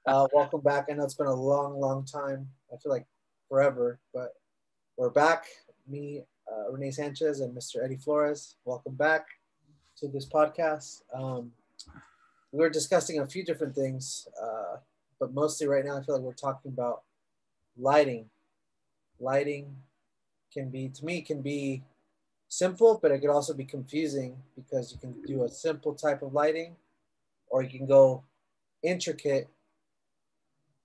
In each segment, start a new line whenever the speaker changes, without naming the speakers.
Welcome back. I know it's been a long, long time. I feel like forever, but we're back. Me, Rene Sanchez, and Mr. Eddie Flores. Welcome back to this podcast. We were discussing a few different things, but mostly right now, I feel like we're talking about lighting. Lighting can be, to me, can be simple, but it could also be confusing because you can do a simple type of lighting, or you can go intricate.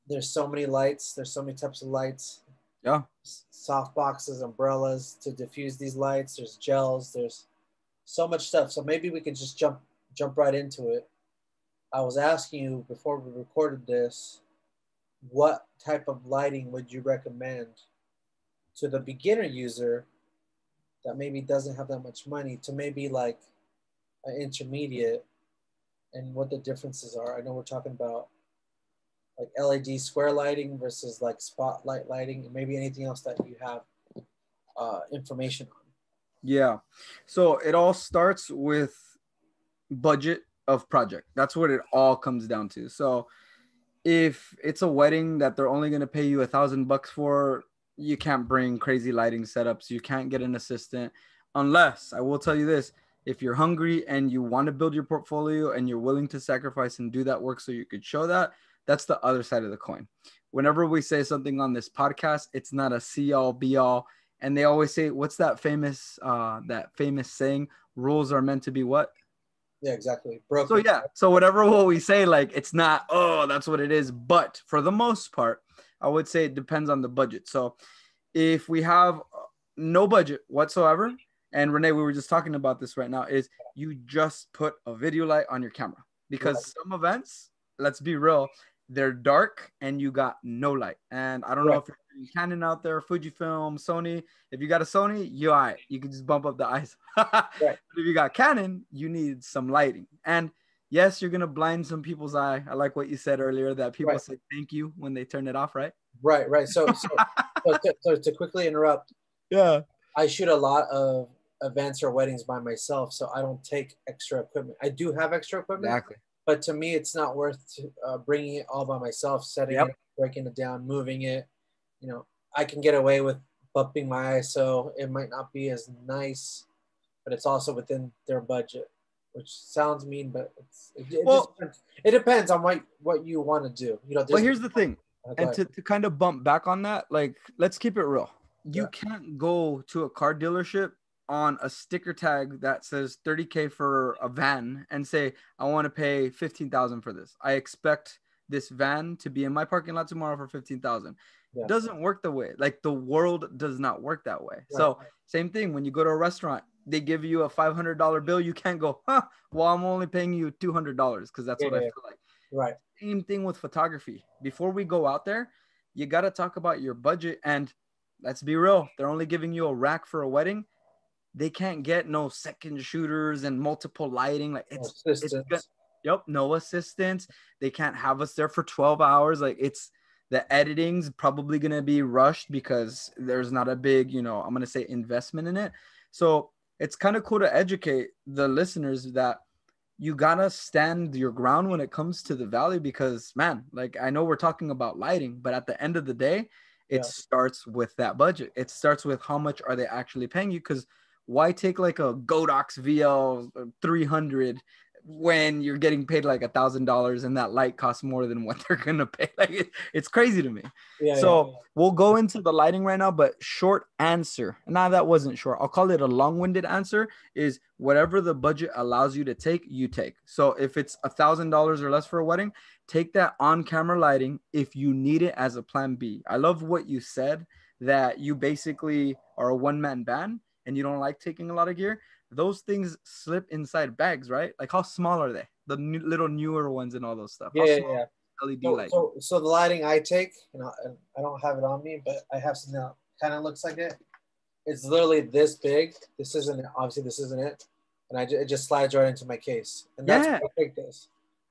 There's so many lights. There's so many types of lights.
Yeah.
Soft boxes, umbrellas to diffuse these lights. There's gels. There's so much stuff. So maybe we could just jump right into it. I was asking you before we recorded this, what type of lighting would you recommend to the beginner user that maybe doesn't have that much money to maybe like an intermediate, and what the differences are? I know we're talking about like LED square lighting versus like spotlight lighting, and maybe anything else that you have information on.
Yeah. So it all starts with budget of project. That's what it all comes down to. So if it's a wedding that they're only going to pay you $1,000 for, you can't bring crazy lighting setups. You can't get an assistant unless, I will tell you this, if you're hungry and you want to build your portfolio and you're willing to sacrifice and do that work so you could show that, that's the other side of the coin. Whenever we say something on this podcast, it's not a see all be all. And they always say, what's that famous saying? Rules are meant to be what?
Yeah, exactly. Broken.
So yeah, so whatever what we say, like it's not, oh, that's what it is. But for the most part, I would say it depends on the budget. So if we have no budget whatsoever, and Rene, we were just talking about this right now, is you just put a video light on your camera. Because some events, let's be real, they're dark and you got no light. And I don't know if you're Canon out there, Fujifilm, Sony. If you got a Sony, you all right. You can just bump up the ISO. But if you got Canon, you need some lighting. And yes, you're gonna blind some people's eye. I like what you said earlier, that people say thank you when they turn it off, right?
Right. So to quickly interrupt, I shoot a lot of events or weddings by myself, so I don't take extra equipment. I do have extra equipment.
Exactly.
But to me, it's not worth bringing it all by myself, setting it, breaking it down, moving it. You know, I can get away with bumping my ISO. It might not be as nice, but it's also within their budget, which sounds mean, but it depends on what you want to do. You know,
well, here's the thing. And to kind of bump back on that, like, let's keep it real. You can't go to a car dealership on a sticker tag that says $30K for a van and say, I want to pay $15,000 for this. I expect this van to be in my parking lot tomorrow for $15,000. It doesn't work the way, like the world does not work that way. So same thing, when you go to a restaurant, they give you a $500 bill. You can't go, well, I'm only paying you $200 because that's what I feel like.
Right.
Same thing with photography. Before we go out there, you got to talk about your budget. And let's be real, they're only giving you a rack for a wedding. They can't get no second shooters and multiple lighting. Like it's no assistance. They can't have us there for 12 hours. Like the editing's probably going to be rushed because there's not a big, I'm going to say investment in it. So it's kind of cool to educate the listeners that you got to stand your ground when it comes to the value, because man, like I know we're talking about lighting, but at the end of the day, it starts with that budget. It starts with how much are they actually paying you? Because why take like a Godox VL 300 when you're getting paid like $1,000 and that light costs more than what they're gonna pay? Like it's crazy to me. We'll go into the lighting right now, but short answer. Nah, that wasn't short. I'll call it a long-winded answer. Is whatever the budget allows you to take, you take. So if it's $1,000 or less for a wedding, take that on-camera lighting if you need it as a plan B. I love what you said, that you basically are a one-man band and you don't like taking a lot of gear. Those things slip inside bags, right? Like how small are they? The little newer ones and all those stuff. LED light.
So the lighting I take, I don't have it on me, but I have something that kind of looks like it. It's literally this big. This isn't it. And it just slides right into my case. And that's what I take this.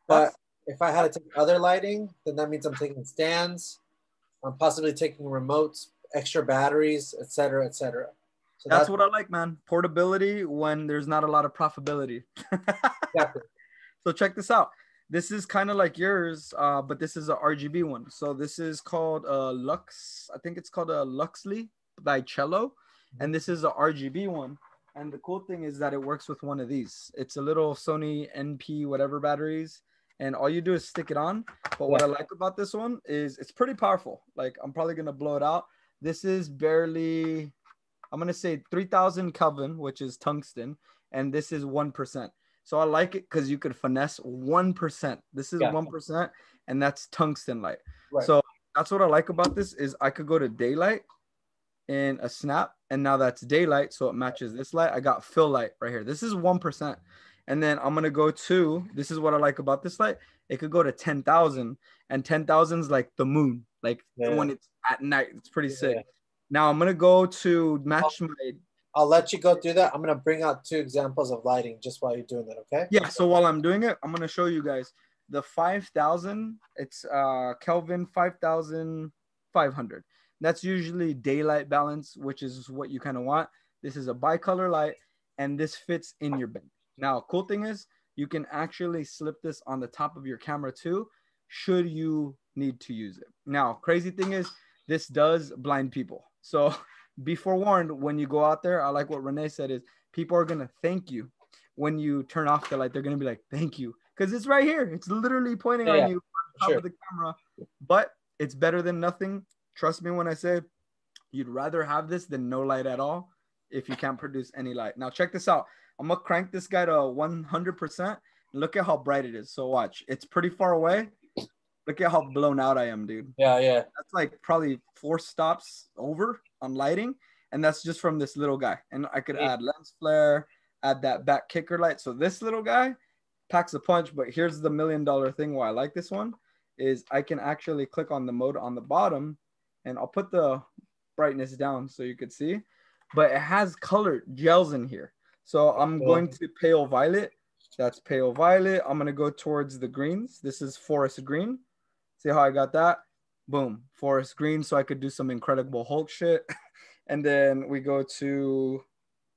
But if I had to take other lighting, then that means I'm taking stands. I'm possibly taking remotes, extra batteries, etc., etc.
So that's what I like, man. Portability when there's not a lot of profitability.
Exactly.
So check this out. This is kind of like yours, but this is a RGB one. So this is called Lux. I think it's called a Luxley by Cello, and this is a RGB one. And the cool thing is that it works with one of these. It's a little Sony NP whatever batteries, and all you do is stick it on. But what I like about this one is it's pretty powerful. Like I'm probably gonna blow it out. This is barely, I'm gonna say 3,000 Kelvin, which is tungsten, and this is 1%. So I like it because you could finesse 1%. This is 1%, and that's tungsten light. Right. So that's what I like about this is I could go to daylight in a snap, and now that's daylight, so it matches this light. I got fill light right here. This is 1%. And then I'm gonna go to, this is what I like about this light. It could go to 10,000, and 10,000 is like the moon, like when it's at night. It's pretty sick. Now I'm gonna go to match my.
I'll let you go do that. I'm gonna bring out 2 examples of lighting just while you're doing that. Okay?
Yeah. So while I'm doing it, I'm gonna show you guys the 5,000. It's Kelvin 5,500. That's usually daylight balance, which is what you kind of want. This is a bicolor light, and this fits in your bench. Now, cool thing is you can actually slip this on the top of your camera too, should you need to use it. Now, crazy thing is this does blind people. So be forewarned when you go out there. I like what Rene said is people are going to thank you when you turn off the light. They're going to be like, thank you. Because it's right here. It's literally pointing on you on top of the camera. But it's better than nothing. Trust me when I say you'd rather have this than no light at all if you can't produce any light. Now, check this out. I'm going to crank this guy to 100%. Look at how bright it is. So watch. It's pretty far away. Look at how blown out I am, dude.
Yeah.
That's like probably 4 stops over on lighting. And that's just from this little guy. And I could add lens flare, add that back kicker light. So this little guy packs a punch. But here's the $1 million thing why I like this one is I can actually click on the mode on the bottom. And I'll put the brightness down so you could see. But it has colored gels in here. So I'm going to pale violet. That's pale violet. I'm going to go towards the greens. This is forest green. See how I got that? Boom. Forest green. So I could do some Incredible Hulk shit. And then we go to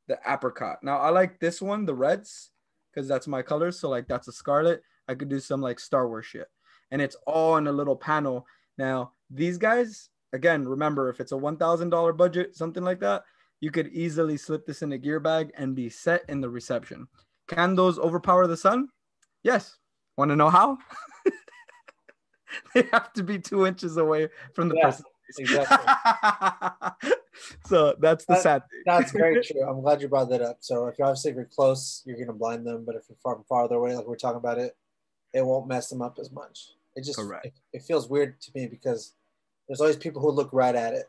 the apricot. Now I like this one, the reds, because that's my color. So like that's a scarlet. I could do some like Star Wars shit. And it's all in a little panel. Now these guys, again, remember if it's a $1,000 budget, something like that, you could easily slip this in a gear bag and be set in the reception. Can those overpower the sun? Yes. Want to know how? They have to be 2 inches away from the person.
Exactly.
So that's the sad thing.
That's very true. I'm glad you brought that up. So if you're close, you're gonna blind them. But if you're farther away, like we're talking about it won't mess them up as much. It just it feels weird to me because there's always people who look right at it.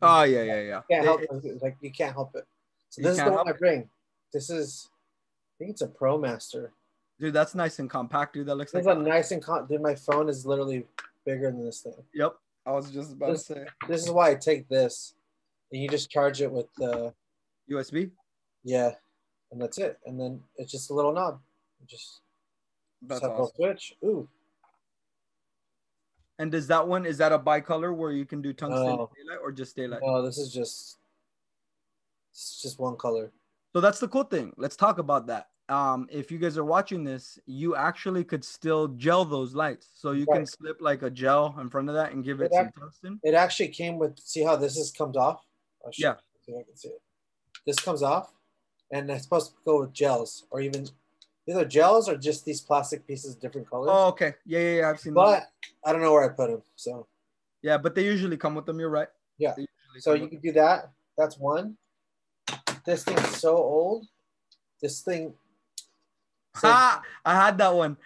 Oh yeah.
You can't help it. Like you can't help it. So this is the one I bring. This is, I think it's a Pro Master.
Dude, that's nice and compact, dude. That looks like
nice and dude, my phone is literally bigger than this thing.
Yep. I was just about to say.
This is why I take this, and you just charge it with the
USB.
Yeah, and that's it. And then it's just a little knob. Just have a switch. Ooh.
And is that a bicolor where you can do tungsten daylight or just daylight?
No, this is just one color.
So that's the cool thing. Let's talk about that. If you guys are watching this, you actually could still gel those lights. So you can slip like a gel in front of that and give it some tungsten.
It actually came with, see how this comes off? See if I can see it. This comes off, and it's supposed to go with gels, or even either gels or just these plastic pieces, different colors.
Oh, okay. Yeah. I've seen
those. But I don't know where I put them. So
yeah, but they usually come with them. You're right.
Yeah. So you can do that. That's one. This thing's so old. This thing.
I had that one.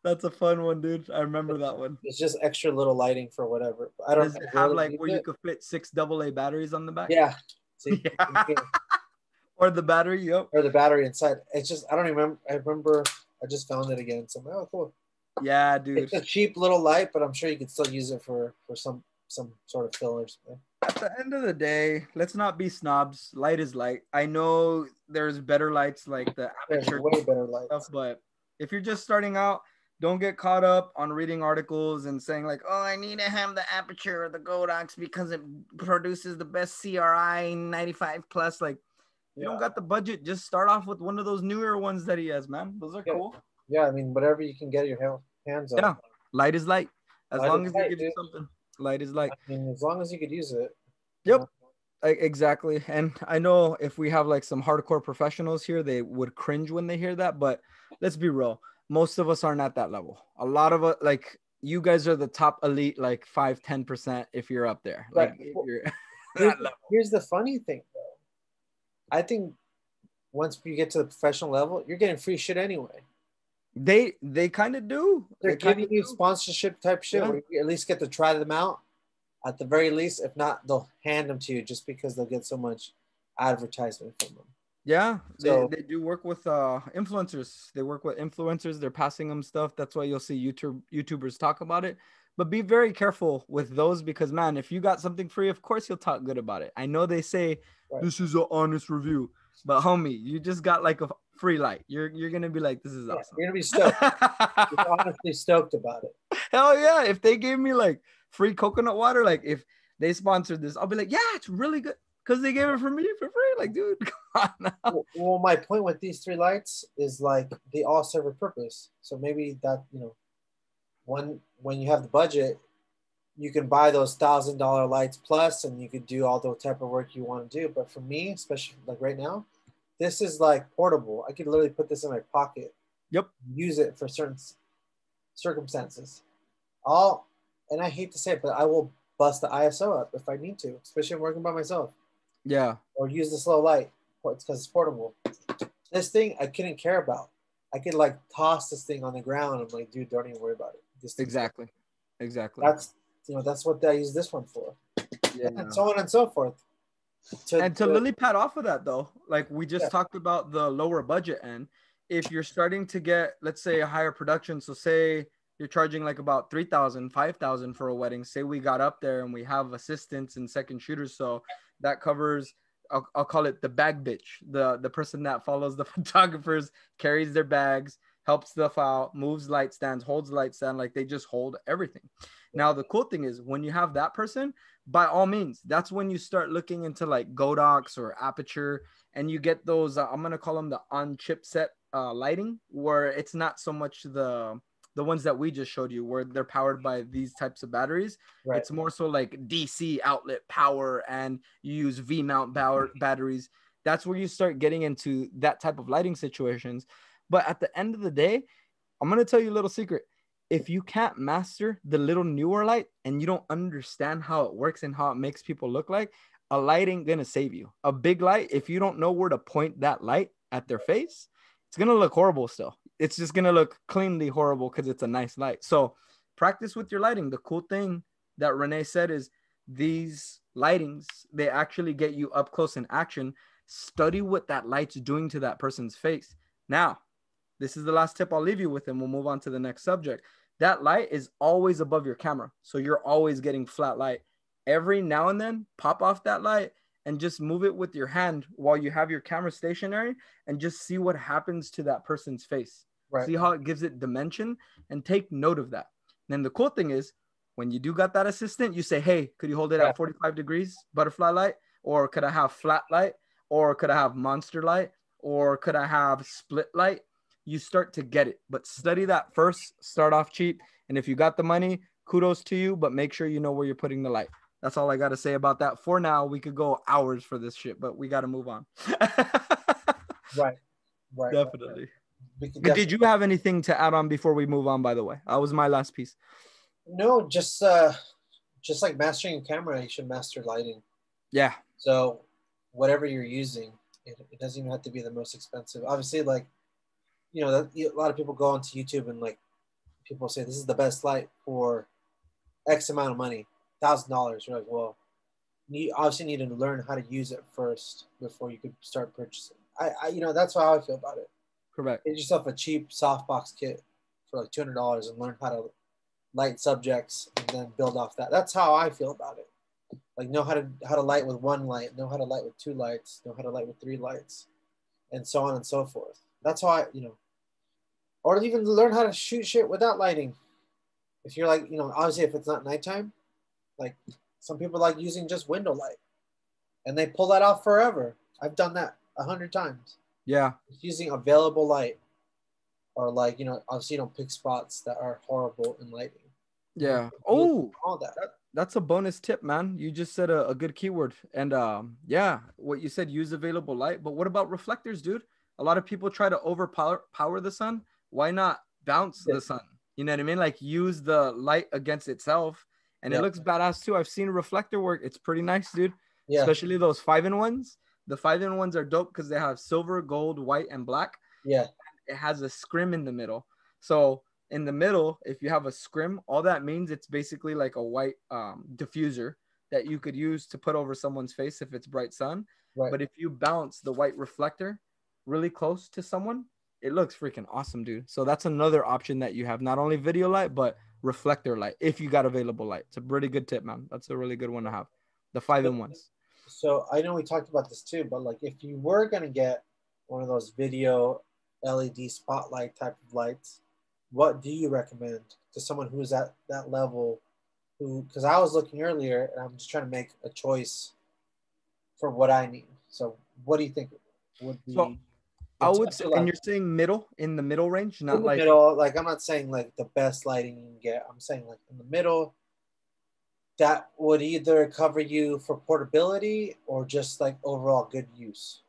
That's a fun one, dude. I remember that one.
It's just extra little lighting for whatever. I don't.
Does it have like where you could fit 6 AA batteries on the back?
Yeah. See,
Or the battery, yep.
Or the battery inside. It's just, I don't remember. I remember I just found it again. So I'm like, oh, cool.
Yeah, dude.
It's a cheap little light, but I'm sure you could still use it for some sort of fill or something.
At the end of the day, let's not be snobs. Light is light. I know there's better lights like the aperture,
way better lights.
Stuff, but if you're just starting out, don't get caught up on reading articles and saying like, oh, I need to have the aperture or the Godox because it produces the best CRI 95 plus. Like, you don't got the budget, just start off with one of those newer ones that he has, man. Those are cool.
Yeah, I mean, whatever you can get your hands on.
Yeah, light is light. As
Light is
long as it
light,
gives you
dude.
something, light is
I
light.
mean, as long as you could use it, you
Yep,
know.
exactly. And I know if we have like some hardcore professionals here, they would cringe when they hear that. But let's be real, most of us aren't at that level. A lot of us, like you guys, are the top elite, like 5-10% if you're up there. Like
But
if you're
here's
that level.
here's the funny thing, though. I think once you get to the professional level, you're getting free shit anyway.
They kind of do.
They're
They kind
giving
of
you
do.
sponsorship type shit
Yeah.
where you at least get to try them out. At the very least, if not, they'll hand them to you just because they'll get so much advertisement from them.
Yeah,
So
they do work with influencers. They work with influencers. They're passing them stuff. That's why you'll see YouTubers talk about it. But be very careful with those because man, if you got something free, of course you'll talk good about it. I know they say
right.
this is an honest review, but homie, you just got like a free light. You're gonna be like, this is awesome.
You're gonna be stoked. You're honestly stoked about it.
Hell yeah! If they gave me like free coconut water, like if they sponsored this, I'll be like, yeah, it's really good because they gave it for me for free. Like, dude, come on now.
Well, my point with these three lights is like they all serve a purpose. So maybe that, you know, when you have the budget, you can buy those $1,000 lights plus, and you could do all the type of work you want to do. But for me, especially like right now, this is like portable. I could literally put this in my pocket.
Yep.
Use it for certain circumstances. I'll, and I hate to say it, but I will bust the ISO up if I need to, especially if I'm working by myself.
Yeah.
Or use this low light because it's portable. This thing I couldn't care about. I could like toss this thing on the ground. I'm like, dude, don't even worry about it. This
Exactly.
That's, you know, that's what I use this one for.
Yeah.
And so on and so forth.
And to lily pad off of that though, like we just
Yeah.
talked about the lower budget end. If you're starting to get, let's say, a higher production, so say you're charging like about 3,000, 5,000 for a wedding. Say we got up there and we have assistants and second shooters, so that covers. I'll call it the bag bitch, the person that follows the photographers, carries their bags, helps stuff out, moves light stands, holds light stand, like they just hold everything. Now the cool thing is when you have that person, by all means, that's when you start looking into like Godox or Aperture, and you get those. I'm gonna call them the on chipset lighting, where it's not so much the ones that we just showed you, where they're powered by these types of batteries.
Right.
It's more so like DC outlet power, and you use V mount batteries. That's where you start getting into that type of lighting situations. But at the end of the day, I'm gonna tell you a little secret. If you can't master the little newer light and you don't understand how it works and how it makes people look like, a light ain't gonna save you. A big light, if you don't know where to point that light at their face, it's gonna look horrible still. It's just gonna look cleanly horrible because it's a nice light. So practice with your lighting. The cool thing that Rene said is these lightings, they actually get you up close in action. Study what that light's doing to that person's face. Now, this is the last tip I'll leave you with, and we'll move on to the next subject. That light is always above your camera, so you're always getting flat light. Every now and then, pop off that light and just move it with your hand while you have your camera stationary, and just see what happens to that person's face.
Right.
See how it gives it dimension, and take note of that. And then the cool thing is, when you do got that assistant, you say, hey, could you hold it at 45 degrees, butterfly light? Or could I have flat light? Or could I have monster light? Or could I have split light? You start to get it, but study that first. Start off cheap, and if you got the money, kudos to you, but make sure you know where you're putting the light. That's all I got to say about that. For now, we could go hours for this shit, but we got to move on.
Right.
Definitely.
Right.
Did you have anything to add on before we move on? By the way, that was my last piece.
No, just like mastering a camera, you should master lighting.
Yeah.
So whatever you're using, it doesn't even have to be the most expensive. Obviously, like, you know, a lot of people go onto YouTube and like people say this is the best light for X amount of money, $1,000. You're like, well, you obviously need to learn how to use it first before you could start purchasing. I you know, that's how I feel about it.
Correct.
Get yourself a cheap softbox kit for like $200 and learn how to light subjects and then build off that. That's how I feel about it. Like, know how to light with one light, know how to light with two lights, know how to light with three lights, and so on and so forth. That's how I, you know, or even learn how to shoot shit without lighting. If you're like, you know, obviously if it's not nighttime, like some people like using just window light and they pull that off forever. I've done that 100 times.
Yeah.
Just using available light. or like, obviously you don't pick spots that are horrible in lighting.
Yeah.
You'll
Oh,
all that.
that's a bonus tip, man. You just said a good keyword. And yeah, what you said, use available light. But what about reflectors, dude? A lot of people try to power the sun. Why not bounce the sun? You know what I mean? Like use the light against itself. And it looks badass too. I've seen reflector work. It's pretty nice, dude.
Yeah.
Especially those 5-in-1s. The 5-in-1s are dope because they have silver, gold, white, and black.
Yeah.
It has a scrim in the middle. So in the middle, if you have a scrim, all that means it's basically like a white diffuser that you could use to put over someone's face if it's bright sun.
Right.
But if you bounce the white reflector really close to someone, it looks freaking awesome, dude. So that's another option that you have, not only video light, but reflector light, if you got available light. It's a pretty good tip, man. That's a really good one to have. The 5-in-1s.
So I know we talked about this too, but like if you were going to get one of those video LED spotlight type of lights, what do you recommend to someone who's at that level? Because I was looking earlier and I'm just trying to make a choice for what I need. So what do you think would be?
So I would say, and you're saying middle, in the middle range, not
in the
like
middle. Like I'm not saying like the best lighting you can get. I'm saying like in the middle, that would either cover you for portability or just like overall good use.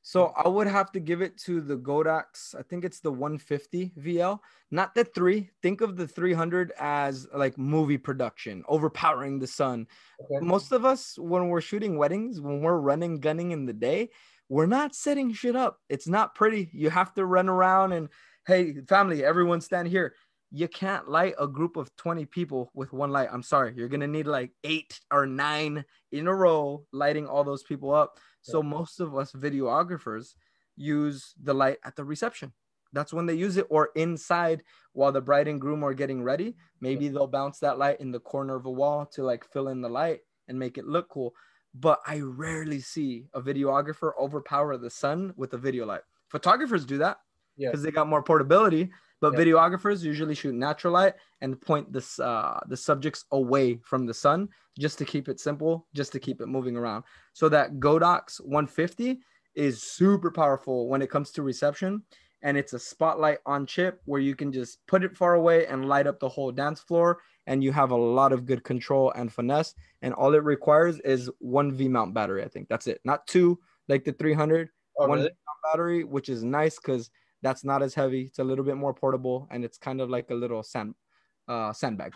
So I would have to give it to the Godox. I think it's the 150 VL, not the 3. Think of the 300 as like movie production, overpowering the sun.
Okay.
Most of us, when we're shooting weddings, when we're running, gunning in the day, we're not setting shit up. It's not pretty. You have to run around and, hey, family, everyone stand here. You can't light a group of 20 people with one light. I'm sorry. You're going to need like 8 or 9 in a row lighting all those people up. So most of us videographers use the light at the reception. That's when they use it, or inside while the bride and groom are getting ready. Maybe they'll bounce that light in the corner of a wall to like fill in the light and make it look cool. But I rarely see a videographer overpower the sun with a video light. Photographers do that because they got more portability. But videographers usually shoot natural light and point the subjects away from the sun just to keep it simple, just to keep it moving around. So that Godox 150 is super powerful when it comes to reception. And it's a spotlight on chip where you can just put it far away and light up the whole dance floor. And you have a lot of good control and finesse. And all it requires is one V-mount battery, I think. That's it. Not 2 like the 300. One
really?
V-mount battery, which is nice because that's not as heavy. It's a little bit more portable, and it's kind of like a little sandbag.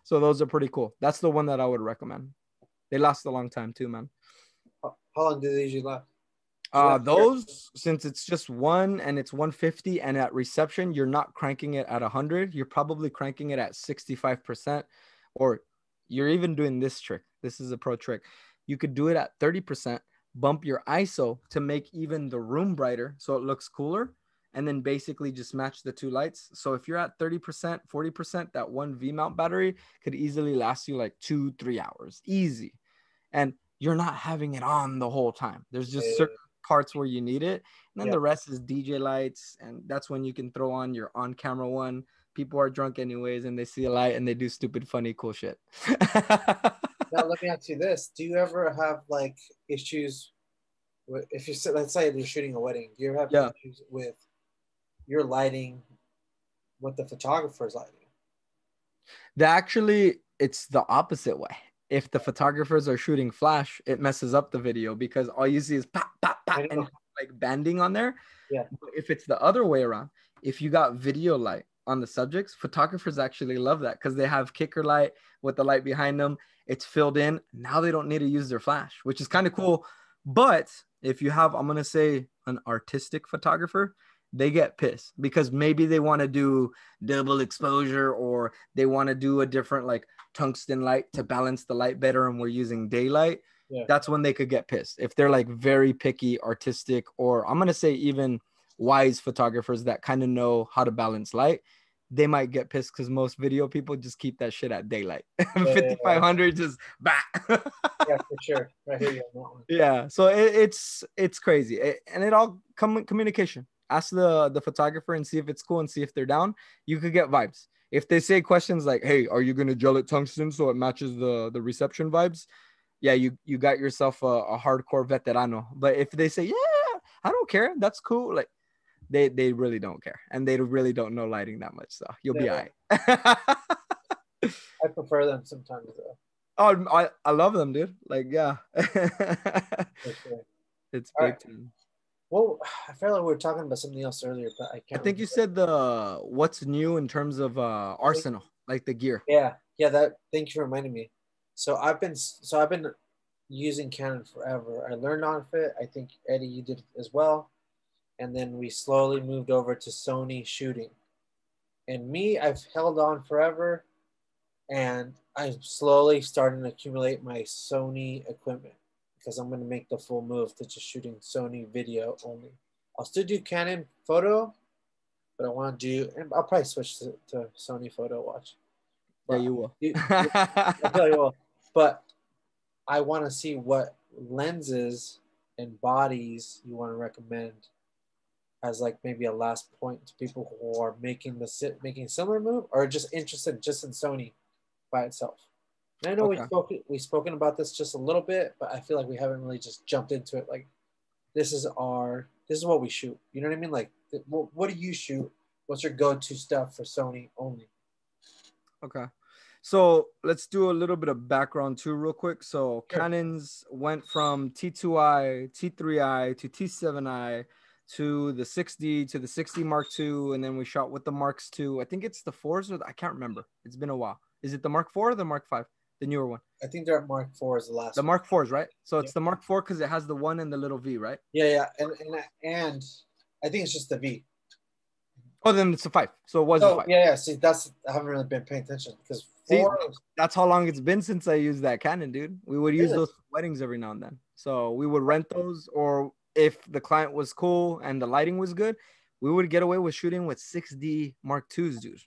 So those are pretty cool. That's the one that I would recommend. They last a long time too, man.
How long do they usually last?
Those, since it's just one and it's 150, and at reception, you're not cranking it at 100. You're probably cranking it at 65%, or you're even doing this trick. This is a pro trick. You could do it at 30%. Bump your ISO to make even the room brighter so it looks cooler, and then basically just match the 2 lights. So if you're at 30%, 40%, that one V-mount battery could easily last you like 2-3 hours. Easy. And you're not having it on the whole time. There's just certain parts where you need it. And then the rest is DJ lights. And that's when you can throw on your on-camera one. People are drunk anyways, and they see a light and they do stupid, funny, cool shit.
Now, let me ask you this. Do you ever have like issues with, if you let's say you're shooting a wedding, do you ever have issues with your lighting with the photographer's lighting?
Actually, it's the opposite way. If the photographers are shooting flash, it messes up the video because all you see is pop, pop, pop, and like banding on there.
Yeah.
But if it's the other way around, if you got video light on the subjects, photographers actually love that because they have kicker light with the light behind them. It's filled in. Now they don't need to use their flash, which is kind of cool. But if you have, I'm going to say, an artistic photographer, they get pissed because maybe they want to do double exposure, or they want to do a different like tungsten light to balance the light better, and we're using daylight. That's when they could get pissed. If they're like very picky, artistic, or I'm going to say even wise photographers that kind of know how to balance light, they might get pissed because most video people just keep that shit at daylight. 5500 just back.
Yeah, for sure. I hear you on that one.
Yeah, so it's crazy. And it all communication. Ask the photographer and see if it's cool and see if they're down. You could get vibes. If they say questions like, hey, are you going to gel it tungsten so it matches the reception vibes? Yeah, you got yourself a hardcore veterano. But if they say, yeah, I don't care, that's cool. Like, they really don't care, and they really don't know lighting that much. So you'll be all
Yeah.
right.
I prefer them sometimes though.
Oh, I love them, dude. Like, yeah.
For sure.
It's
All right.
big time.
Well, I feel like we were talking about something else earlier, but I
I
can't
think you
remember.
said the what's new in terms of arsenal, like the gear.
Yeah, yeah. That. Thank you for reminding me. So I've been using Canon forever. I learned off it. I think Eddie, you did as well. And then we slowly moved over to Sony shooting. And me, I've held on forever, and I'm slowly starting to accumulate my Sony equipment because I'm going to make the full move to just shooting Sony video only. I'll still do Canon photo, but I want to do, and I'll probably switch to Sony photo watch.
Yeah,
But
you will.
I feel like, well, but I want to see what lenses and bodies you want to recommend as like maybe a last point to people who are making a similar move or just interested just in Sony by itself. And I know
Okay.
we've spoken about this just a little bit, but I feel like we haven't really just jumped into it. Like this is what we shoot. You know what I mean? Like what do you shoot? What's your go-to stuff for Sony only?
Okay. So let's do a little bit of background too, real quick. So
Sure.
Canons went from T2i, T3i to T7i to the 60 to the 60 Mark II, and then we shot with the Marks II. I think it's the fours, or I can't remember. It's been a while. Is it the Mark IV or the Mark V, the newer one?
I think they're at Mark IV is the last
The
one.
Mark IVs, right? So it's
Yeah.
the Mark IV because it has the one and the little V, right?
Yeah, and I think it's just the V.
Oh, then it's a 5. So it was a 5.
Yeah. See, I haven't really been paying attention because
See,
four.
that's how long it's been since I used that Canon, dude. We would use those for weddings every now and then. So we would rent those, or if the client was cool and the lighting was good, we would get away with shooting with 6D Mark IIs, dude.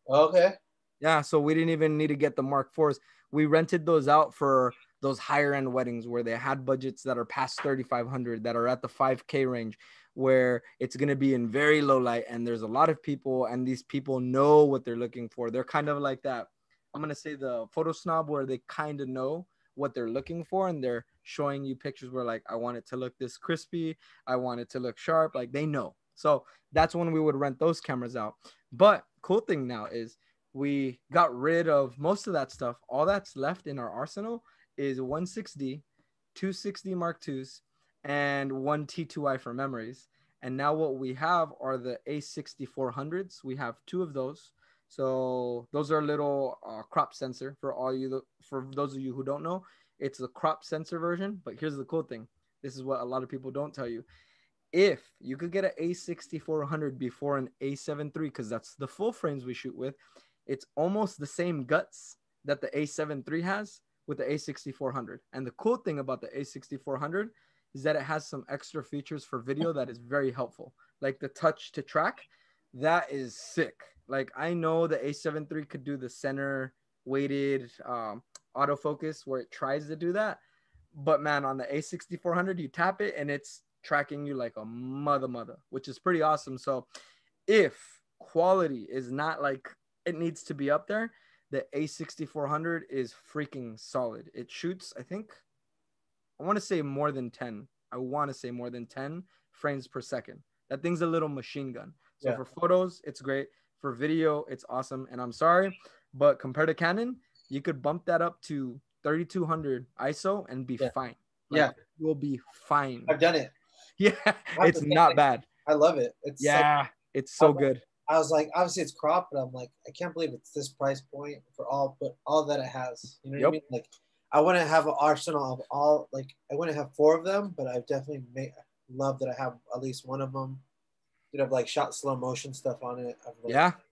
Okay.
Yeah, so we didn't even need to get the Mark IVs. We rented those out for those higher end weddings where they had budgets that are past 3,500, that are at the 5K range, where it's going to be in very low light and there's a lot of people, and these people know what they're looking for. They're kind of like that. I'm going to say the photo snob, where they kind of know what they're looking for, and they're showing you pictures where like, I want it to look this crispy. I want it to look sharp. Like they know. So that's when we would rent those cameras out. But cool thing now is we got rid of most of that stuff. All that's left in our arsenal is 160, 260 Mark IIs, and one T2i for memories. And now what we have are the A6400s. We have 2 of those. So those are a little crop sensor for those of you who don't know. It's a crop sensor version. But here's the cool thing. This is what a lot of people don't tell you. If you could get an A6400 before an A73, because that's the full frames we shoot with, it's almost the same guts that the A73 has with the A6400. And the cool thing about the A6400 is that it has some extra features for video that is very helpful. Like the touch to track, that is sick. Like I know the A73 could do the center weighted autofocus where it tries to do that. But man, on the A6400, you tap it and it's tracking you like a mother, which is pretty awesome. So if quality is not like it needs to be up there, the A6400 is freaking solid. It shoots, I think, I want to say more than 10. I want to say more than 10 frames per second. That thing's a little machine gun. So for photos, it's great. For video, it's awesome. And I'm sorry, but compared to Canon, you could bump that up to 3200 ISO and be fine. Like, you'll be fine.
I've done it.
Yeah, it's not bad.
I love it. It's like,
it's so good.
I was like, obviously it's cropped, but I'm like, I can't believe it's this price point for all that it has. You know what I mean? Like, I wouldn't have an arsenal of all. Like, I wouldn't have 4 of them, but I definitely love that I have at least one of them. You know, like shot slow motion stuff on it.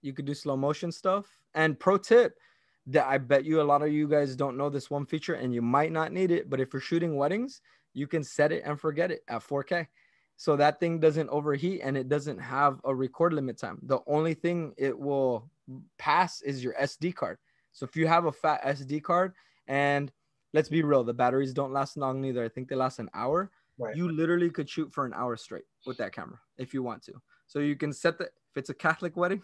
You could do slow motion stuff. And pro tip, that I bet you a lot of you guys don't know this one feature, and you might not need it, but if you're shooting weddings, you can set it and forget it at 4K. So that thing doesn't overheat and it doesn't have a record limit time. The only thing it will pass is your SD card. So if you have a fat SD card, and let's be real, the batteries don't last long neither. I think they last an hour. Right. You literally could shoot for an hour straight with that camera if you want to. So you can set if it's a Catholic wedding,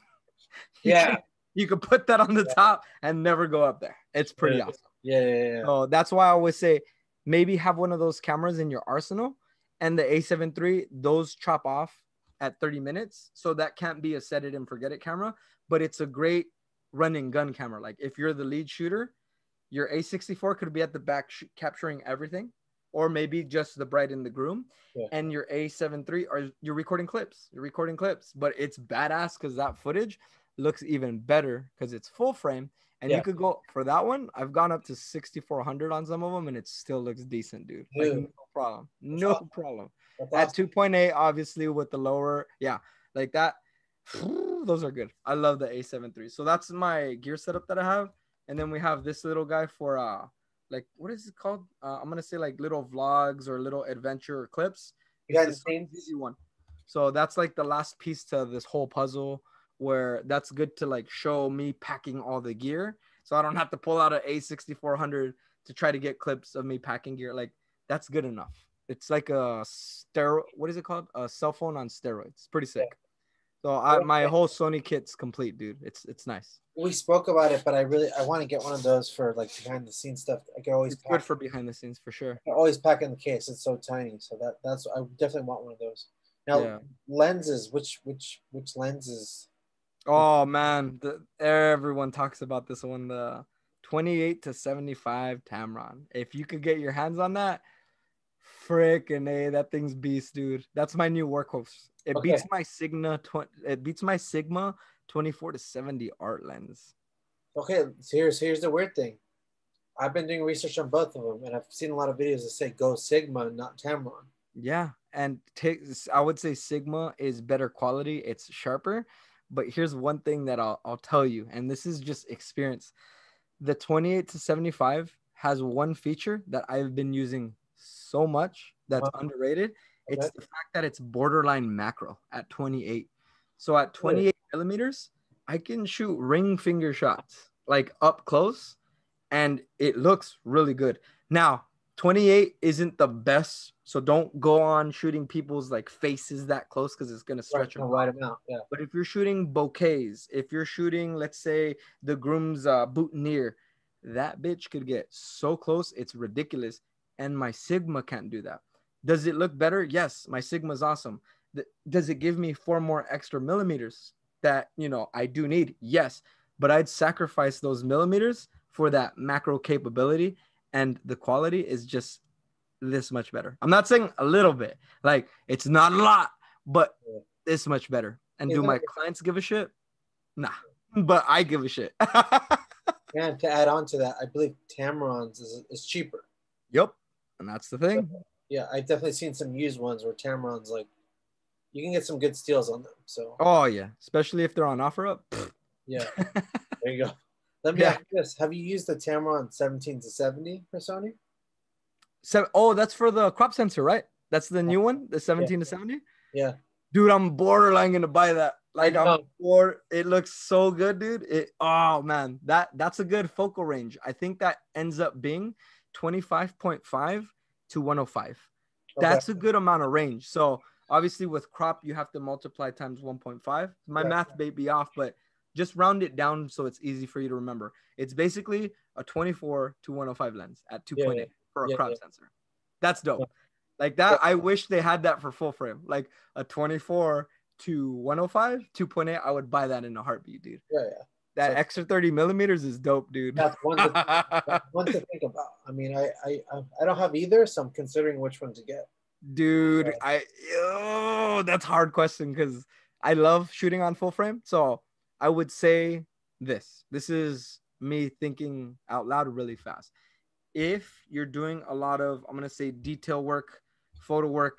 you can put that on the top and never go up there. It's pretty awesome.
Yeah.
So that's why I always say maybe have one of those cameras in your arsenal, and the A7 III, those chop off at 30 minutes. So that can't be a set it and forget it camera, but it's a great run and gun camera. Like if you're the lead shooter, your A64 could be at the back capturing everything, or maybe just the bride and the groom.
Yeah.
And your A7 III, or you're recording clips. You're recording clips, but it's badass because that footage looks even better because it's full frame. And you could go for that one. I've gone up to 6400 on some of them, and it still looks decent, dude. Like no problem, no problem. At 2.8, obviously with the lower, like that. Those are good. I love the A7 III. So that's my gear setup that I have. And then we have this little guy for like, what is it called? I'm gonna say like little vlogs or little adventure clips. It's the easy one. So that's like the last piece to this whole puzzle, where that's good to like show me packing all the gear, so I don't have to pull out an A6400 to try to get clips of me packing gear. Like that's good enough. It's like a what is it called? A cell phone on steroids. It's pretty sick. So my whole Sony kit's complete, dude. It's nice.
We spoke about it, but I want to get one of those for like behind the scenes stuff. I can always
good for behind the scenes for sure.
I always pack in the case. It's so tiny, so that's I definitely want one of those. Now lenses, which lenses?
Oh man, everyone talks about this one, the 28-75 Tamron. If you could get your hands on that, frickin' A, that thing's beast, dude. That's my new workhorse. It beats my Sigma 24-70 art lens.
Okay, so here's the weird thing. I've been doing research on both of them, and I've seen a lot of videos that say go Sigma, not Tamron.
Yeah, and I would say Sigma is better quality. It's sharper. But here's one thing that I'll tell you, and this is just experience. The 28-75 has one feature that I've been using so much that's underrated. It's the fact that it's borderline macro at 28. So at 28 millimeters, I can shoot ring finger shots like up close, and it looks really good. Now, 28 isn't the best, so don't go on shooting people's like faces that close because it's gonna stretch them
out. Yeah.
But if you're shooting bouquets, if you're shooting, let's say the groom's boutonniere, that bitch could get so close, it's ridiculous. And my Sigma can't do that. Does it look better? Yes, my Sigma's awesome. Does it give me 4 more extra millimeters that I do need? Yes, but I'd sacrifice those millimeters for that macro capability. And the quality is just this much better. I'm not saying a little bit, like it's not a lot, but this much better. And do my clients give a shit? Nah, but I give a shit.
And to add on to that, I believe Tamron's is cheaper.
Yep, and that's the thing.
Yeah, I've definitely seen some used ones where Tamron's like, you can get some good steals on them. So.
Oh yeah, especially if they're on offer up.
Yeah, there you go. Let me ask you this: have you used the Tamron 17-70 for Sony?
That's for the crop sensor, right? That's the new one, the 17-70.
Yeah,
dude, I'm borderline gonna buy that. Like it looks so good, dude. Oh man, that's a good focal range. I think that ends up being 25.5 to 105. Okay. That's a good amount of range. So obviously with crop, you have to multiply times 1.5. My math may be off, but just round it down so it's easy for you to remember. It's basically a 24 to 105 lens at 2.8 for a crop sensor. That's dope. Yeah. Like that, I wish they had that for full frame. Like a 24 to 105, 2.8, I would buy that in a heartbeat, dude.
Yeah.
That extra 30 millimeters is dope, dude.
That's one to think about. I mean, I don't have either, so I'm considering which one to get.
Dude, that's a hard question because I love shooting on full frame. So I would say this. This is me thinking out loud really fast. If you're doing a lot of, I'm going to say detail work, photo work,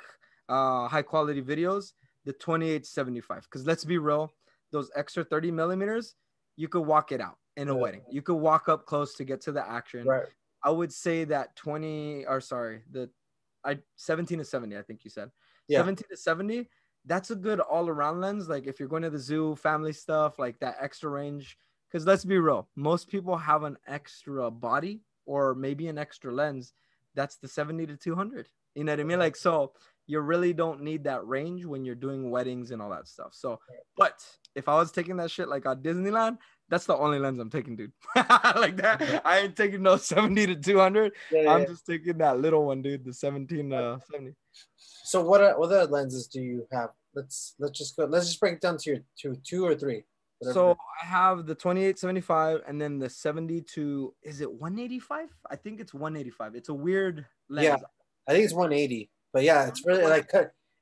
high quality videos, the 28-75. Because let's be real, those extra 30 millimeters, you could walk it out in a wedding. You could walk up close to get to the action.
Right.
I would say that 17-70, I think you said. 17-70, that's a good all-around lens. Like if you're going to the zoo, family stuff, like that extra range. Because let's be real, most people have an extra body or maybe an extra lens. That's the 70-200. You know what I mean? Like, so you really don't need that range when you're doing weddings and all that stuff. So, but if I was taking that shit like on Disneyland, That's the only lens I'm taking, dude. Like that. I ain't taking no 70 to 200. I'm just taking that little one, dude. The 17 to 70.
So what other lenses do you have? Let's just go. Let's just break it down to your two or three.
So I have the 28-75 and then the 70 to, is it 185? I think it's 185. It's a weird lens.
Yeah, I think it's 180. But yeah, it's really like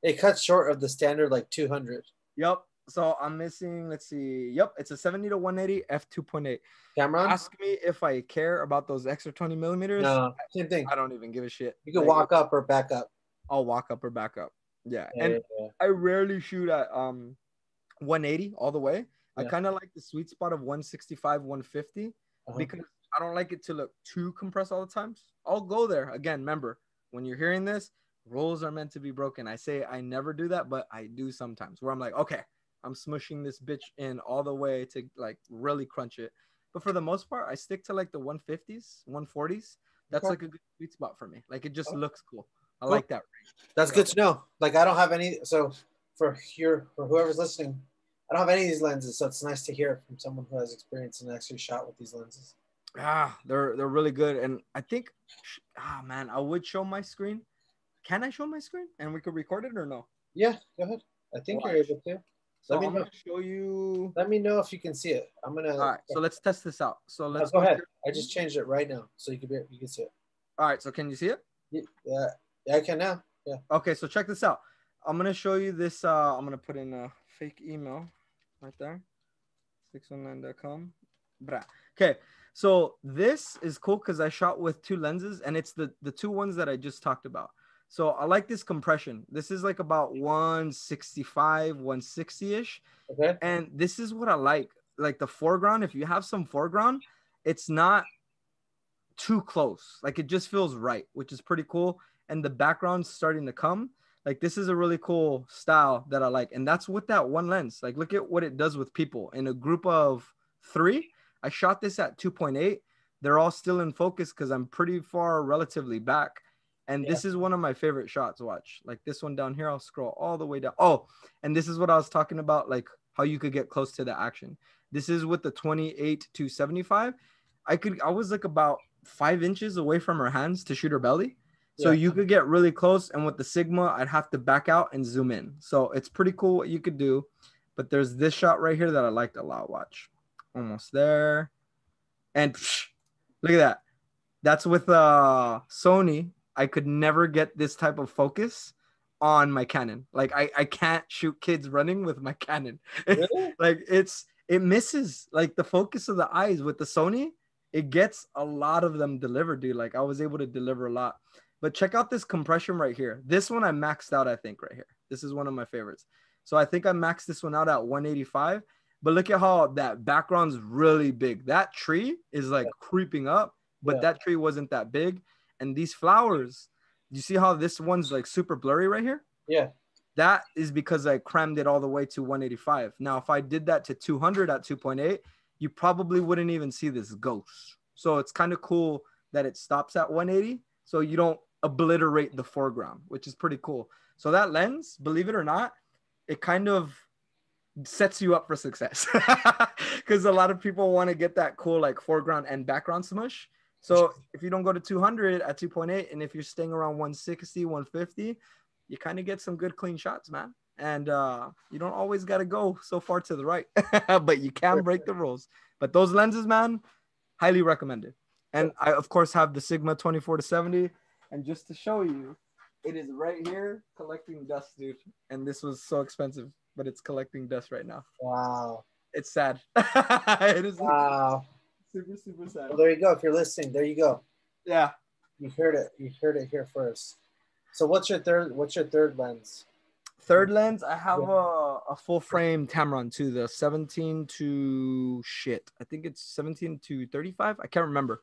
it cuts short of the standard like 200.
Yep. So I'm missing, let's see. Yep, it's a 70 to 180 f2.8.
Cameron?
Ask me if I care about those extra 20 millimeters.
No, same thing.
I don't even give a shit.
You can walk up or back up.
I'll walk up or back up. Yeah. And I rarely shoot at 180 all the way. I kind of like the sweet spot of 165, 150 because I don't like it to look too compressed all the time. I'll go there. Again, remember, when you're hearing this, rules are meant to be broken. I say I never do that, but I do sometimes where I'm like, okay, I'm smushing this bitch in all the way to like really crunch it. But for the most part, I stick to like the 150s, 140s. That's like a good sweet spot for me. Like it just looks cool. I like that.
That's good to know. Like I don't have any. So for whoever's listening, I don't have any of these lenses. So it's nice to hear from someone who has experience and actually shot with these lenses.
They're really good. And I think, man, I would show my screen. Can I show my screen and we could record it or no?
Yeah, go ahead. I think you're able to.
So I'm gonna show you.
Let me know if you can see it. I'm gonna.
All right, so let's test this out. So let's
go ahead. I just changed it right now, so you can see it.
All right, so can you see it?
Yeah, I can now. Yeah.
Okay, so check this out. I'm gonna show you this. I'm gonna put in a fake email right there. 619.com. Okay, so this is cool because I shot with two lenses, and it's the two ones that I just talked about. So I like this compression. This is like about 165, 160-ish.
Okay.
And this is what I like. Like the foreground, if you have some foreground, it's not too close. Like it just feels right, which is pretty cool. And the background's starting to come. Like this is a really cool style that I like. And that's with that one lens. Like look at what it does with people. In a group of 3, I shot this at 2.8. They're all still in focus because I'm pretty far relatively back. And this is one of my favorite shots. Watch, like this one down here. I'll scroll all the way down. Oh, and this is what I was talking about, like how you could get close to the action. This is with the 28-75. I was like about 5 inches away from her hands to shoot her belly. So you could get really close. And with the Sigma, I'd have to back out and zoom in. So it's pretty cool what you could do. But there's this shot right here that I liked a lot. Watch, almost there. And look at that. That's with Sony. I could never get this type of focus on my Canon. Like I can't shoot kids running with my Canon.
Really?
Like it misses like the focus of the eyes with the Sony. It gets a lot of them delivered, dude. Like I was able to deliver a lot. But check out this compression right here. This one I maxed out, I think, right here. This is one of my favorites. So I think I maxed this one out at 185. But look at how that background's really big. That tree is like creeping up, but that tree wasn't that big. And these flowers, you see how this one's like super blurry right here?
Yeah.
That is because I crammed it all the way to 185. Now, if I did that to 200 at 2.8, you probably wouldn't even see this ghost. So it's kind of cool that it stops at 180. So you don't obliterate the foreground, which is pretty cool. So that lens, believe it or not, it kind of sets you up for success because a lot of people want to get that cool like foreground and background smush. So if you don't go to 200 at 2.8, and if you're staying around 160, 150, you kind of get some good clean shots, man. And you don't always got to go so far to the right, but you can break the rules. But those lenses, man, highly recommended. And I, of course, have the Sigma 24-70. And just to show you, it is right here collecting dust, dude. And this was so expensive, but it's collecting dust right now.
Wow.
It's sad. It is.
Wow.
Super, super sad.
Well, there you go. If you're listening, there you go.
Yeah.
You heard it. You heard it here first. So what's your third lens?
Third lens, I have a full frame Tamron too, the 17 to shit. I think it's 17 to 35. I can't remember.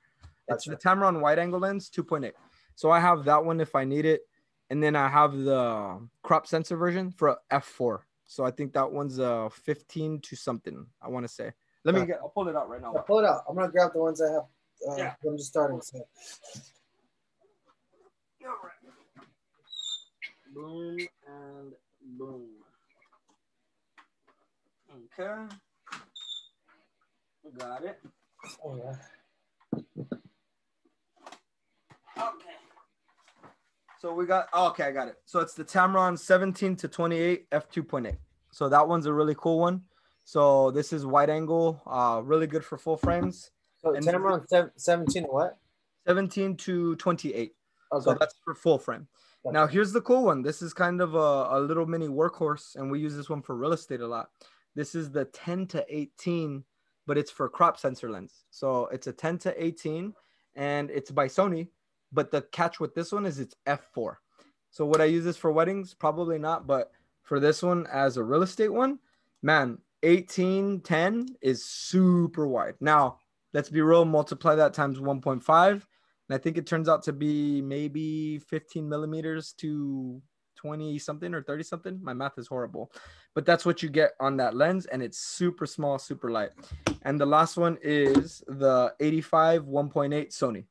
It's the Tamron wide angle lens 2.8. So I have that one if I need it. And then I have the crop sensor version for f4. So I think that one's 15 to something, I want to say. I'll pull it out right now.
Yeah, pull it out. I'm going to grab the ones I have. I'm just starting. So.
All right. Boom and boom. Okay. Got it.
Oh yeah.
Okay. So we got, oh, okay, I got it. So it's the Tamron 17 to 28 f2.8. So that one's a really cool one. So this is wide angle, really good for full frames.
So
And
Tamron 17 what?
17 to 28.
Okay.
So that's for full frame.
Gotcha.
Now here's the cool one. This is kind of a little mini workhorse, and we use this one for real estate a lot. This is the 10 to 18, but it's for crop sensor lens. So it's a 10 to 18, and it's by Sony. But the catch with this one is it's f4. So would I use this for weddings? Probably not. But for this one as a real estate one, man, 1810 is super wide. Now, let's be real, multiply that times 1.5. And I think it turns out to be maybe 15 millimeters to 20 something or 30 something. My math is horrible. But that's what you get on that lens. And it's super small, super light. And the last one is the 85 1.8 Sony.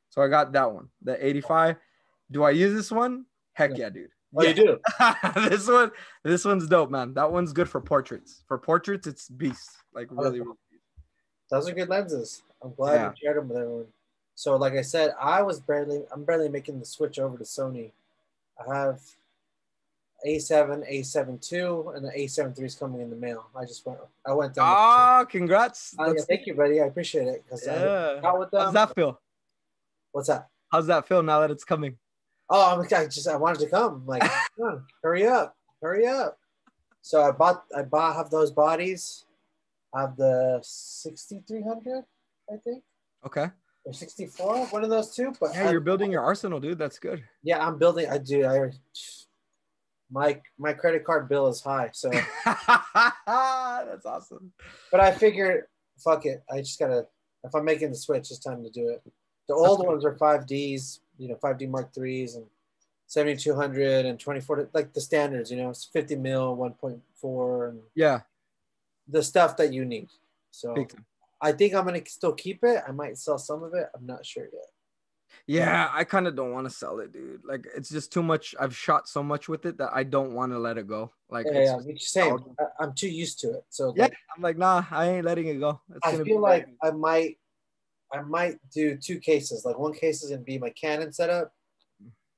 So I got that one, the 85. Do I use this one? Heck yeah, dude.
Oh, you do?
this one's dope, man. That one's good for portraits. For portraits, it's beast. Like really, really beast.
Those are good lenses. I'm glad you shared them with everyone. So like I said, I'm barely making the switch over to Sony. I have A7, A7 II, and the A7 III is coming in the mail. I went down.
Ah, congrats.
Yeah, thank you, buddy. I appreciate it.
Yeah.
I with them.
How's that feel?
What's that?
How's that feel now that it's coming?
Oh, I wanted to come. I'm like, come on, hurry up. So I have those bodies. I have the 6300, I think.
Okay.
Or 64, one of those two. But
yeah, you're building your arsenal, dude. That's good.
Yeah, I'm building. My credit card bill is high, so
that's awesome.
But I figured, fuck it. I just gotta. If I'm making the switch, it's time to do it. The old ones are 5Ds, 5D Mark IIIs and 7200 and 24, like the standards, it's 50 mil, 1.4, and the stuff that you need. So I think I'm gonna still keep it. I might sell some of it. I'm not sure yet.
Yeah, I kind of don't want to sell it, dude. Like it's just too much. I've shot so much with it that I don't want to let it go. Like
same. I'm too used to it. So
I'm like, nah, I ain't letting it go.
I feel like I might do two cases. Like one case is gonna be my Canon setup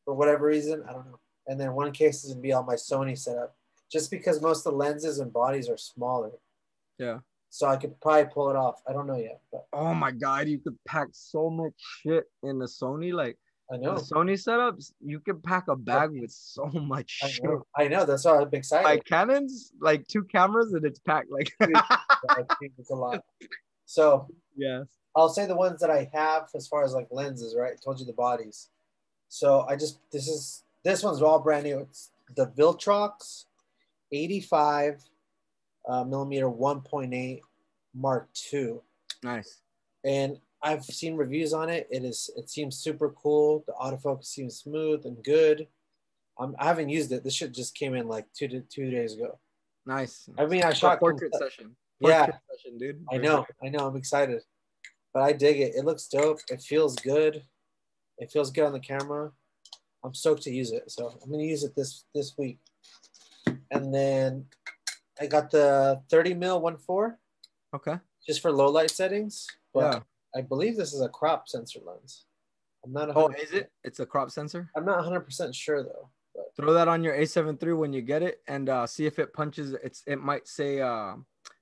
for whatever reason. I don't know. And then one case is gonna be on my Sony setup. Just because most of the lenses and bodies are smaller.
Yeah.
So I could probably pull it off. I don't know yet. But
oh my God, you could pack so much shit in the Sony. Like
I know
the Sony setups, you could pack a bag with so much shit.
I know. That's why I'm excited.
Like Canon's, like 2 cameras and it's packed. Like
it's a lot. So
yes.
I'll say the ones that I have as far as like lenses, right? I told you the bodies. So this one's all brand new. It's the Viltrox 85 millimeter 1.8 Mark II.
Nice.
And I've seen reviews on it. It seems super cool. The autofocus seems smooth and good. I haven't used it. This shit just came in like two days ago.
Nice.
I mean, I shot
portrait session.
Portrait
session, dude.
I know. I'm excited. But I dig it. It looks dope. It feels good. It feels good on the camera. I'm stoked to use it. So I'm going to use it this week. And then I got the 30 mil 1.4.
Okay.
Just for low light settings. But
yeah.
I believe this is a crop sensor lens. I'm not.
Oh, is it? It's a crop sensor?
I'm not 100% sure though. But.
Throw that on your A7 III when you get it and see if it punches. It might say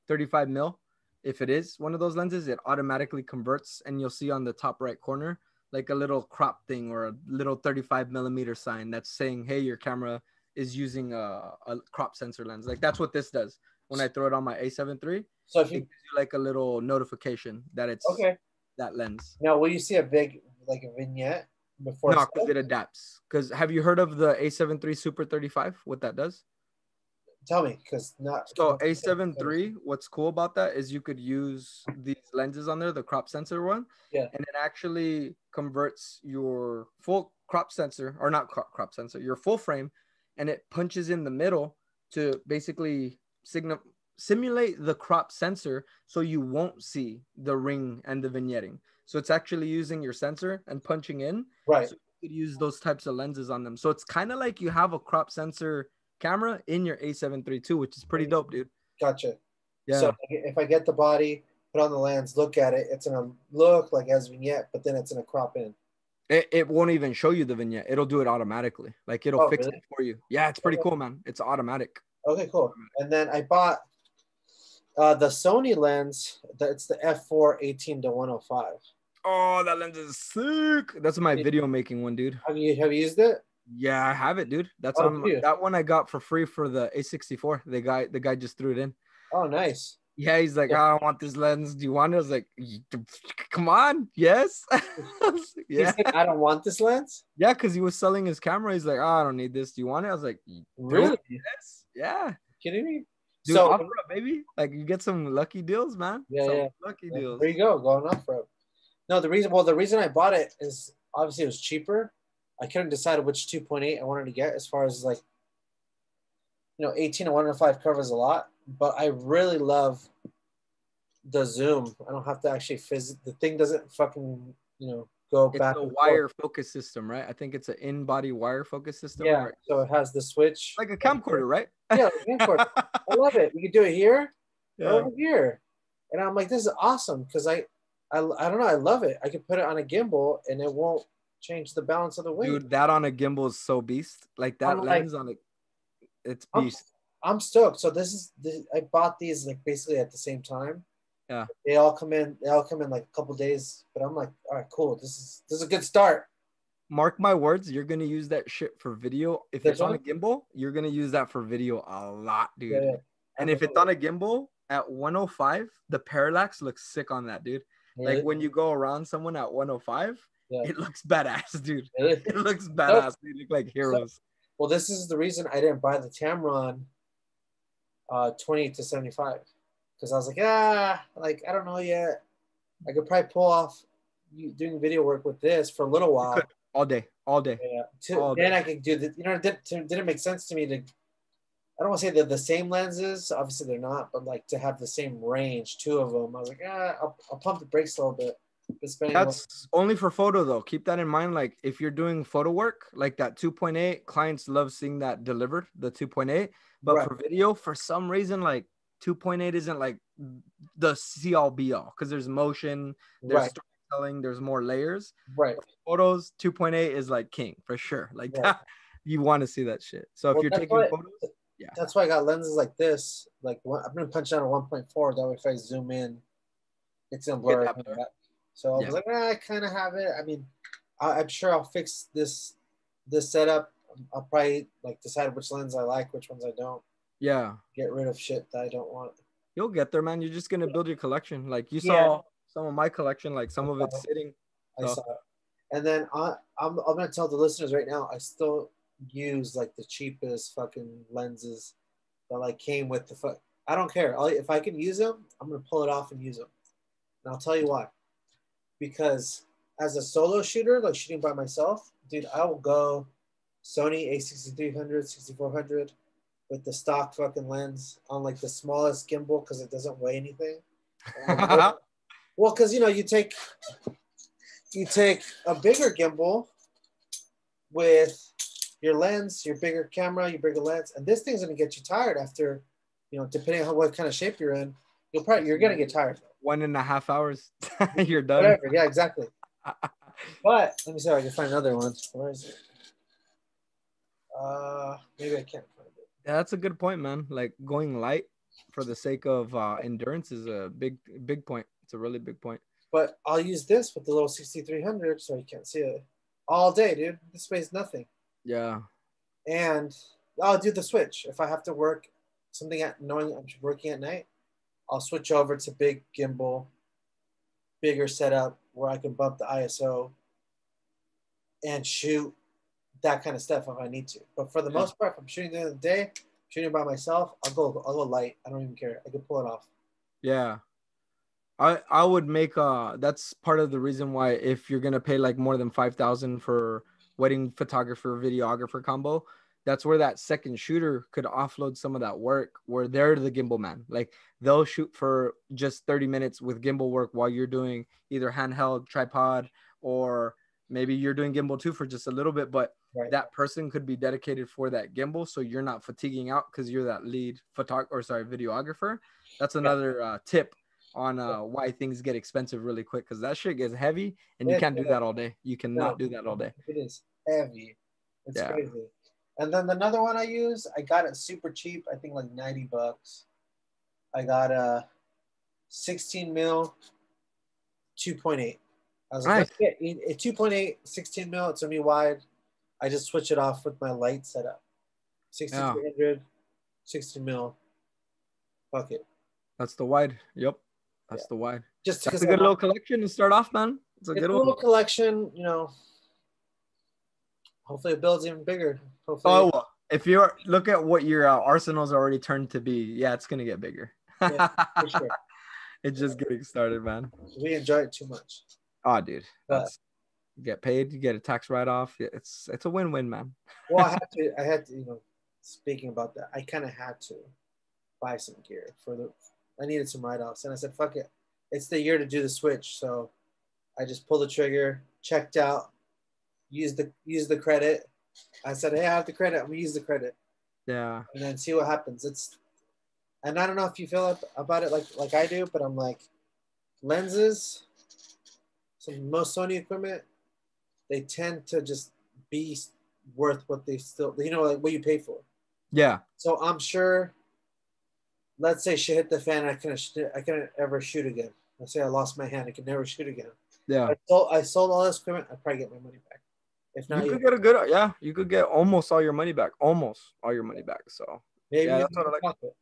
35 mil. If it is one of those lenses, it automatically converts, and you'll see on the top right corner like a little crop thing or a little 35 millimeter sign that's saying, hey, your camera is using a crop sensor lens. Like that's what this does. When I throw it on my A7 III,
so if
it gives you like a little notification that it's that lens.
Now, will you see a big like a vignette before?
No, because it adapts. Because have you heard of the A7 III Super 35? What that does?
Tell me, because not.
So A7 III, what's cool about that is you could use these lenses on there, the crop sensor one, and it actually converts your full crop sensor, or not crop sensor, your full frame, and it punches in the middle to basically simulate the crop sensor so you won't see the ring and the vignetting. So it's actually using your sensor and punching in.
Right.
So you could use those types of lenses on them. So it's kind of like you have a crop sensor camera in your A7 III too, which is pretty dope, dude.
Gotcha.
Yeah.
So if I get the body put on the lens, look at it. It's gonna look like as vignette, but then it's gonna crop in.
It won't even show you the vignette. It'll do it automatically. Like it'll
Oh,
fix
really?
it for you. Yeah, it's pretty
Okay.
cool, man. It's automatic.
Okay, cool. And then I bought the Sony lens. It's the f4 18-105.
Oh, that lens is sick. That's my video making one, dude.
Have you used it?
Yeah, I have it, dude. That's
Oh,
on
do you?
that one I got for free for the A64. The guy just threw it in.
Oh, nice.
Yeah, he's like,
Yeah.
oh, I want this lens. Do you want it? I was like, come on, yes.
He said, I don't want this lens.
Yeah, because he was selling his camera. He's like, oh, I don't need this. Do you want it? I was like,
Really?
Yes. Yeah.
Kidding me?
Dude,
So,
offer up, baby. Like you get some lucky deals, man.
Yeah,
some
yeah.
lucky deals.
There you go, going off road. No, the reason I bought it is obviously it was cheaper. I couldn't decide which 2.8 I wanted to get as far as like, 18-105 covers a lot, but I really love the zoom. I don't have to actually the thing doesn't fucking, go
It's
back
a
and
wire
forth.
focus system, right? I think it's an in-body wire focus system.
Yeah, so it has the switch.
Like a camcorder, right?
Yeah, like a camcorder. I love it. We can do it here or
Yeah.
over here. And I'm like, this is awesome because I don't know, I love it. I can put it on a gimbal and it won't change the balance of the weight.
Dude, that on a gimbal is so beast. Like that lens on it, it's beast.
I'm stoked. So I bought these like basically at the same time.
Yeah.
They all come in like a couple days, but I'm like, all right, cool. This is a good start.
Mark my words, you're gonna use that shit for video. If
This
it's on a
one?
gimbal, you're gonna use that for video a lot, dude.
Yeah.
And if it's on a gimbal at 105, the parallax looks sick on that, dude.
Really?
Like when you go around someone at 105,
Yeah.
it looks badass, dude.
Really?
It looks badass. They look like heroes.
Well, this is the reason I didn't buy the Tamron 28-75 because I was like, I don't know yet. I could probably pull off doing video work with this for a little while.
All day.
Yeah. Then I could do the. It didn't make sense to me to. I don't want to say they're the same lenses. Obviously, they're not, but like to have the same range, two of them. I was like, I'll pump the brakes a little bit.
That's only for photo though. Keep that in mind. Like if you're doing photo work, like that 2.8, clients love seeing that delivered, the 2.8. But for video, for some reason, like 2.8 isn't like the see all be all because there's motion, there's storytelling, there's more layers.
Right.
But photos, 2.8 is like king for sure. Like that, you want to see that shit. So if you're taking photos, yeah.
That's why I got lenses like this. Like I'm gonna punch down a 1.4. That way, if I zoom in, it's gonna blur it back. So I was like, I kind of have it. I mean, I'm sure I'll fix this setup. I'll probably like decide which lens I like, which ones I don't.
Yeah.
Get rid of shit that I don't want.
You'll get there, man. You're just gonna build your collection. Like you saw some of my collection, like some of it's sitting.
I saw it. And then I'm gonna tell the listeners right now, I still use like the cheapest fucking lenses that like came with the I don't care. If I can use them, I'm gonna pull it off and use them. And I'll tell you why. Because as a solo shooter, like shooting by myself, dude, I will go Sony A6300, 6400 with the stock fucking lens on like the smallest gimbal because it doesn't weigh anything. Well, because you take a bigger gimbal with your lens, your bigger camera, your bigger lens, and this thing's gonna get you tired after, depending on what kind of shape you're in, you're gonna get tired.
1.5 hours, you're done.
Whatever, yeah, exactly. But let me see if I can find another one. Where is it? Maybe I can't find it.
Yeah, that's a good point, man. Like going light for the sake of endurance is a big point. It's a really big point.
But I'll use this with the little 6300 so you can't see it all day, dude. This weighs nothing.
Yeah.
And I'll do the switch. If I have to work something knowing I'm working at night, I'll switch over to big gimbal, bigger setup where I can bump the ISO and shoot that kind of stuff if I need to. But for the most part, if I'm shooting during the day, shooting by myself, I'll go light. I don't even care. I can pull it off.
Yeah. I would make that's part of the reason why if you're gonna pay like more than 5,000 for wedding photographer videographer combo, that's where that second shooter could offload some of that work where they're the gimbal man. Like they'll shoot for just 30 minutes with gimbal work while you're doing either handheld tripod or maybe you're doing gimbal too for just a little bit, but that person could be dedicated for that gimbal. So you're not fatiguing out because you're that lead videographer. That's another tip on why things get expensive really quick, because that shit gets heavy and you
It,
can't do that all day. You cannot
no,
do that all day.
it is heavy. It's
Yeah.
crazy. And then another one I use, I got it super cheap. I think like $90. I got a 16 mil 2.8. I was like,
Nice.
let's get a 2.8 16 mil. It's gonna be wide. I just switch it off with my light setup.
Yeah.
6300, 16 mil. Fuck it.
That's the wide. Yep.
Yeah.
That's the wide.
Just
That's
because
a good little collection to start off, man. It's a
it's
good
a
one.
little collection, you know. Hopefully it builds even bigger. Hopefully.
Oh, well, if you're look at what your arsenal's already turned to be, yeah, it's gonna get bigger.
Yeah, for sure.
It's just getting started, man.
We enjoy it too much.
Oh, dude,
But,
that's you get paid, you get a tax write-off. It's a win-win, man.
well, I had to, you know, speaking about that, I kind of had to buy some gear I needed some write-offs, and I said, fuck it, it's the year to do the switch. So I just pulled the trigger, checked out, used the credit. I said, hey, I have the credit. I'm gonna use the credit,
Yeah.
and then see what happens. And I don't know if you feel about it like I do, but I'm like, lenses, most Sony equipment, they tend to just be worth what they still, you know, like what you pay for.
Yeah.
So I'm sure, let's say shit hit the fan, I couldn't ever shoot again. Let's say I lost my hand, I could never shoot again.
Yeah.
I sold all this equipment, I'd probably get my money back. If not,
You could get a good, yeah, you could get almost all your money back. Almost all your money back. So
maybe
yeah,
even
that's what I
make a
like.
profit.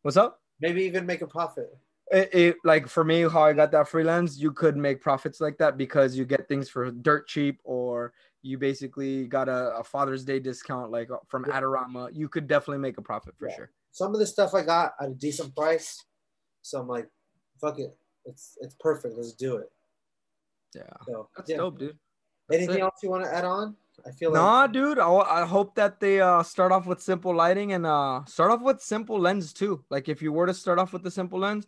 What's up?
Maybe even make a profit.
It like for me, how I got that freelance, you could make profits like that because you get things for dirt cheap, or you basically got a Father's Day discount like from Adorama. You could definitely make a profit for sure.
Some of the stuff I got at a decent price, so I'm like, fuck it, it's perfect. Let's do it.
Yeah,
so
that's dope, dude.
Anything else you want to add on? I feel
nah, dude. I hope that they start off with simple lighting and start off with simple lens too. Like if you were to start off with the simple lens,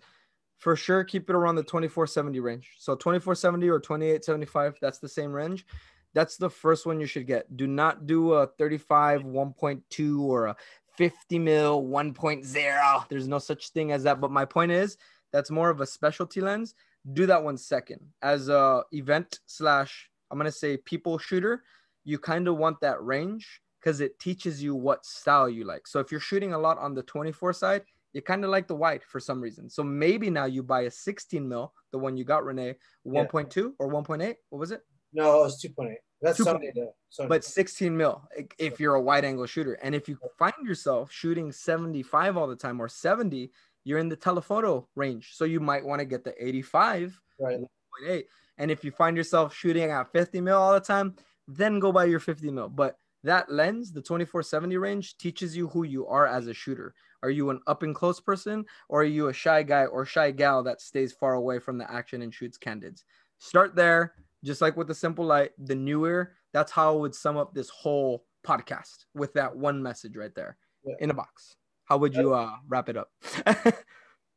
for sure keep it around the 2470 range. So 2470 or 2875, that's the same range. That's the first one you should get. Do not do a 35 1.2 or a 50 mil 1.0. There's no such thing as that. But my point is, that's more of a specialty lens. Do that one second. As a event slash, I'm gonna say people shooter, you kind of want that range because it teaches you what style you like. So if you're shooting a lot on the 24 side, you kind of like the wide for some reason. So maybe now you buy a 16 mil, the one you got, Rene, 1.2 or 1.8. What was it?
No, it was 2.8. That's
2.8.
Sony.
But 16 mil if you're a wide angle shooter. And if you find yourself shooting 75 all the time or 70, you're in the telephoto range. So you might want to get the 85,
right.
1.8. And if you find yourself shooting at 50 mil all the time, then go buy your 50 mil. But that lens, the 2470 range, teaches you who you are as a shooter. Are you an up and close person, or are you a shy guy or shy gal that stays far away from the action and shoots candids? Start there, just like with the simple light, the newer. That's how I would sum up this whole podcast with that one message right there in a box. How would you wrap it up?
That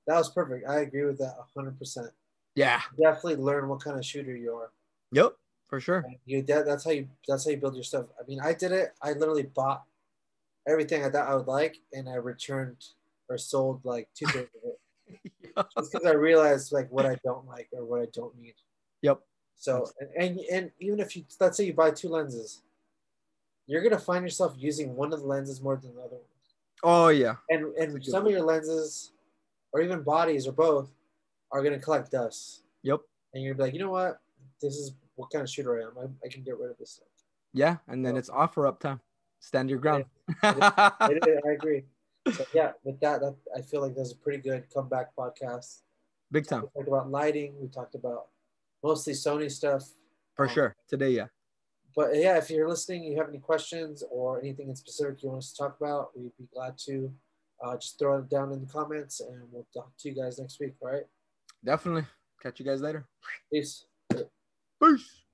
was perfect. I agree with that 100%.
Yeah.
Definitely learn what kind of shooter you are.
Yep, for sure.
That's how you build your stuff. I mean, I did it. I literally bought everything I thought I would like, and I returned or sold like 2/3 of it. Just because I realized like what I don't like or what I don't need.
Yep.
So and even if you, let's say you buy 2 lenses, you're gonna find yourself using one of the lenses more than the other one.
Oh yeah.
And some of your lenses, or even bodies or both, are gonna collect dust.
Yep.
And you're like, you know what? This is what kind of shooter I am. I can get rid of this stuff.
Yeah, and then it's offer up time. Stand your ground.
I agree. So yeah, with that, I feel like that's a pretty good comeback podcast.
Big time.
We talked about lighting. We talked about mostly Sony stuff.
For sure. Today, yeah.
But yeah, if you're listening, you have any questions or anything in specific you want us to talk about, we'd be glad to. Just throw it down in the comments, and we'll talk to you guys next week. All right.
Definitely. Catch you guys later.
Peace.
Peace.